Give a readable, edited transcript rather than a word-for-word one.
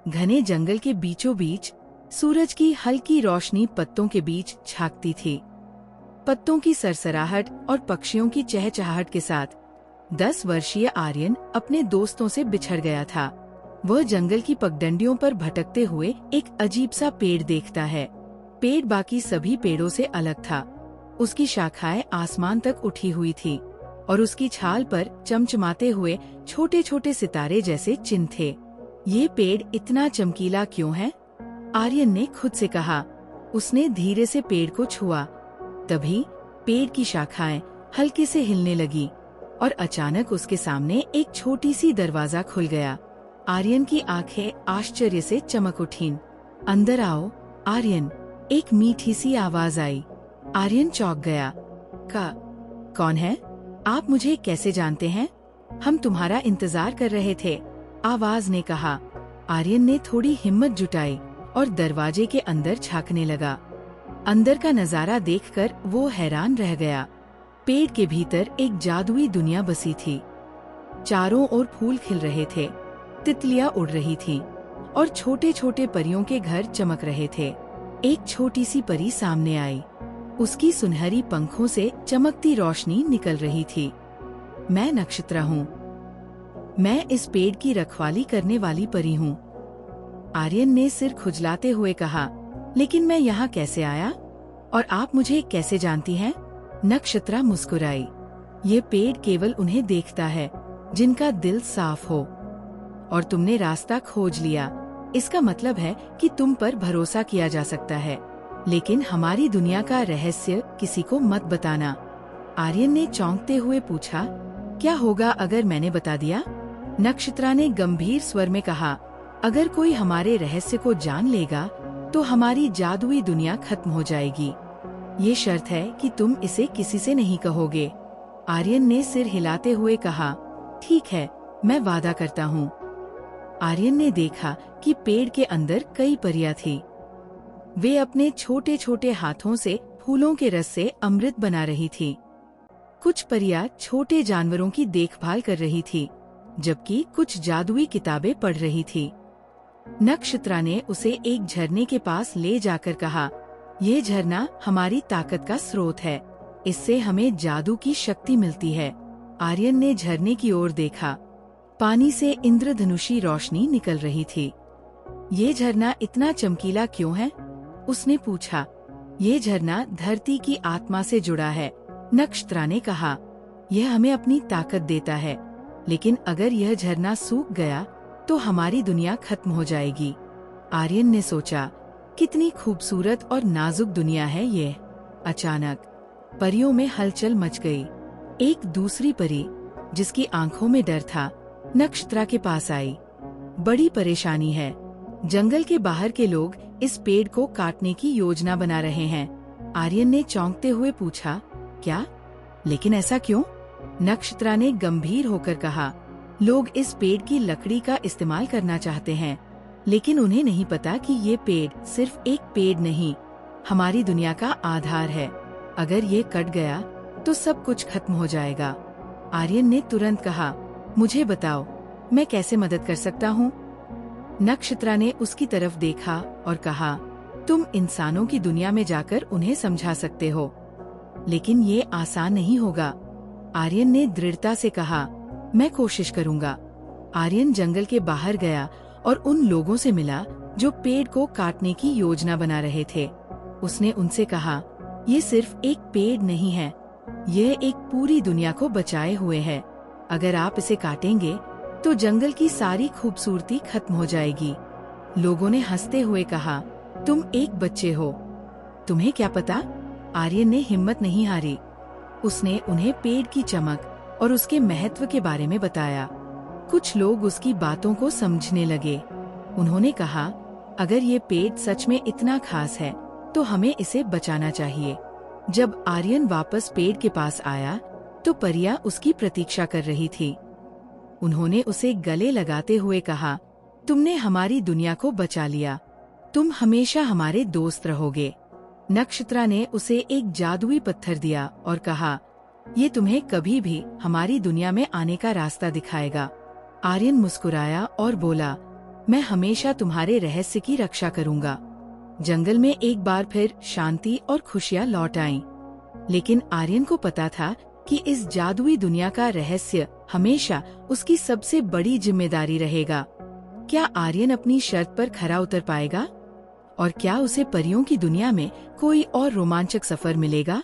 घने जंगल के बीचों बीच सूरज की हल्की रोशनी पत्तों के बीच झांकती थी। पत्तों की सरसराहट और पक्षियों की चहचहाहट के साथ 10 वर्षीय आर्यन अपने दोस्तों से बिछड़ गया था। वह जंगल की पगडंडियों पर भटकते हुए एक अजीब सा पेड़ देखता है। पेड़ बाकी सभी पेड़ों से अलग था। उसकी शाखाएं आसमान तक उठी हुई थी और उसकी छाल पर चमचमाते हुए छोटे छोटे सितारे जैसे चिन्ह थे। ये पेड़ इतना चमकीला क्यों है? आर्यन ने खुद से कहा। उसने धीरे से पेड़ को छुआ। तभी पेड़ की शाखाएं हल्के से हिलने लगी और अचानक उसके सामने एक छोटी सी दरवाजा खुल गया। आर्यन की आंखें आश्चर्य से चमक उठीं। अंदर आओ, आर्यन, एक मीठी सी आवाज आई। आर्यन चौंक गया। कौन है? आप मुझे कैसे जानते हैं? हम तुम्हारा इंतजार कर रहे थे, आवाज ने कहा। आर्यन ने थोड़ी हिम्मत जुटाई और दरवाजे के अंदर झांकने लगा। अंदर का नजारा देखकर वो हैरान रह गया। पेड़ के भीतर एक जादुई दुनिया बसी थी। चारों ओर फूल खिल रहे थे, तितलियां उड़ रही थीं और छोटे छोटे परियों के घर चमक रहे थे। एक छोटी सी परी सामने आई। उसकी सुनहरी पंखों से चमकती रोशनी निकल रही थी। मैं नक्षत्रा हूँ। मैं इस पेड़ की रखवाली करने वाली परी हूँ, आर्यन ने सिर खुजलाते हुए कहा। लेकिन मैं यहाँ कैसे आया और आप मुझे कैसे जानती हैं? नक्षत्रा मुस्कुराई। ये पेड़ केवल उन्हें देखता है जिनका दिल साफ हो, और तुमने रास्ता खोज लिया। इसका मतलब है कि तुम पर भरोसा किया जा सकता है। लेकिन हमारी दुनिया का रहस्य किसी को मत बताना। आर्यन ने चौंकते हुए पूछा, क्या होगा अगर मैंने बता दिया? नक्षत्रा ने गंभीर स्वर में कहा, अगर कोई हमारे रहस्य को जान लेगा तो हमारी जादुई दुनिया खत्म हो जाएगी। ये शर्त है कि तुम इसे किसी से नहीं कहोगे। आर्यन ने सिर हिलाते हुए कहा, ठीक है, मैं वादा करता हूँ। आर्यन ने देखा कि पेड़ के अंदर कई परियां थी। वे अपने छोटे छोटे हाथों से फूलों के रस से अमृत बना रही थी। कुछ परियां छोटे जानवरों की देखभाल कर रही थी, जबकि कुछ जादुई किताबें पढ़ रही थी। नक्षत्रा ने उसे एक झरने के पास ले जाकर कहा, यह झरना हमारी ताकत का स्रोत है। इससे हमें जादू की शक्ति मिलती है। आर्यन ने झरने की ओर देखा। पानी से इंद्रधनुषी रोशनी निकल रही थी। ये झरना इतना चमकीला क्यों है? उसने पूछा। ये झरना धरती की आत्मा से जुड़ा है, नक्षत्रा ने कहा। यह हमें अपनी ताकत देता है, लेकिन अगर यह झरना सूख गया तो हमारी दुनिया खत्म हो जाएगी। आर्यन ने सोचा, कितनी खूबसूरत और नाजुक दुनिया है ये। अचानक परियों में हलचल मच गई। एक दूसरी परी, जिसकी आंखों में डर था, नक्षत्रा के पास आई। बड़ी परेशानी है। जंगल के बाहर के लोग इस पेड़ को काटने की योजना बना रहे हैं। आर्यन ने चौंकते हुए पूछा, क्या? लेकिन ऐसा क्यों? नक्षत्रा ने गंभीर होकर कहा, लोग इस पेड़ की लकड़ी का इस्तेमाल करना चाहते हैं, लेकिन उन्हें नहीं पता कि ये पेड़ सिर्फ एक पेड़ नहीं, हमारी दुनिया का आधार है। अगर ये कट गया तो सब कुछ खत्म हो जाएगा। आर्यन ने तुरंत कहा, मुझे बताओ, मैं कैसे मदद कर सकता हूँ? नक्षत्रा ने उसकी तरफ देखा और कहा, तुम इंसानों की दुनिया में जाकर उन्हें समझा सकते हो, लेकिन ये आसान नहीं होगा। आर्यन ने दृढ़ता से कहा, मैं कोशिश करूँगा। आर्यन जंगल के बाहर गया और उन लोगों से मिला जो पेड़ को काटने की योजना बना रहे थे। उसने उनसे कहा, ये सिर्फ एक पेड़ नहीं है, यह एक पूरी दुनिया को बचाए हुए है। अगर आप इसे काटेंगे तो जंगल की सारी खूबसूरती खत्म हो जाएगी। लोगों ने हंसते हुए कहा, तुम एक बच्चे हो, तुम्हें क्या पता? आर्यन ने हिम्मत नहीं हारी। उसने उन्हें पेड़ की चमक और उसके महत्व के बारे में बताया। कुछ लोग उसकी बातों को समझने लगे। उन्होंने कहा, अगर ये पेड़ सच में इतना खास है तो हमें इसे बचाना चाहिए। जब आर्यन वापस पेड़ के पास आया तो परियां उसकी प्रतीक्षा कर रही थी। उन्होंने उसे गले लगाते हुए कहा, तुमने हमारी दुनिया को बचा लिया, तुम हमेशा हमारे दोस्त रहोगे। नक्षत्रा ने उसे एक जादुई पत्थर दिया और कहा, ये तुम्हें कभी भी हमारी दुनिया में आने का रास्ता दिखाएगा। आर्यन मुस्कुराया और बोला, मैं हमेशा तुम्हारे रहस्य की रक्षा करूंगा। जंगल में एक बार फिर शांति और खुशियां लौट आईं। लेकिन आर्यन को पता था कि इस जादुई दुनिया का रहस्य हमेशा उसकी सबसे बड़ी जिम्मेदारी रहेगा। क्या आर्यन अपनी शर्त पर खरा उतर पाएगा? और क्या उसे परियों की दुनिया में कोई और रोमांचक सफर मिलेगा?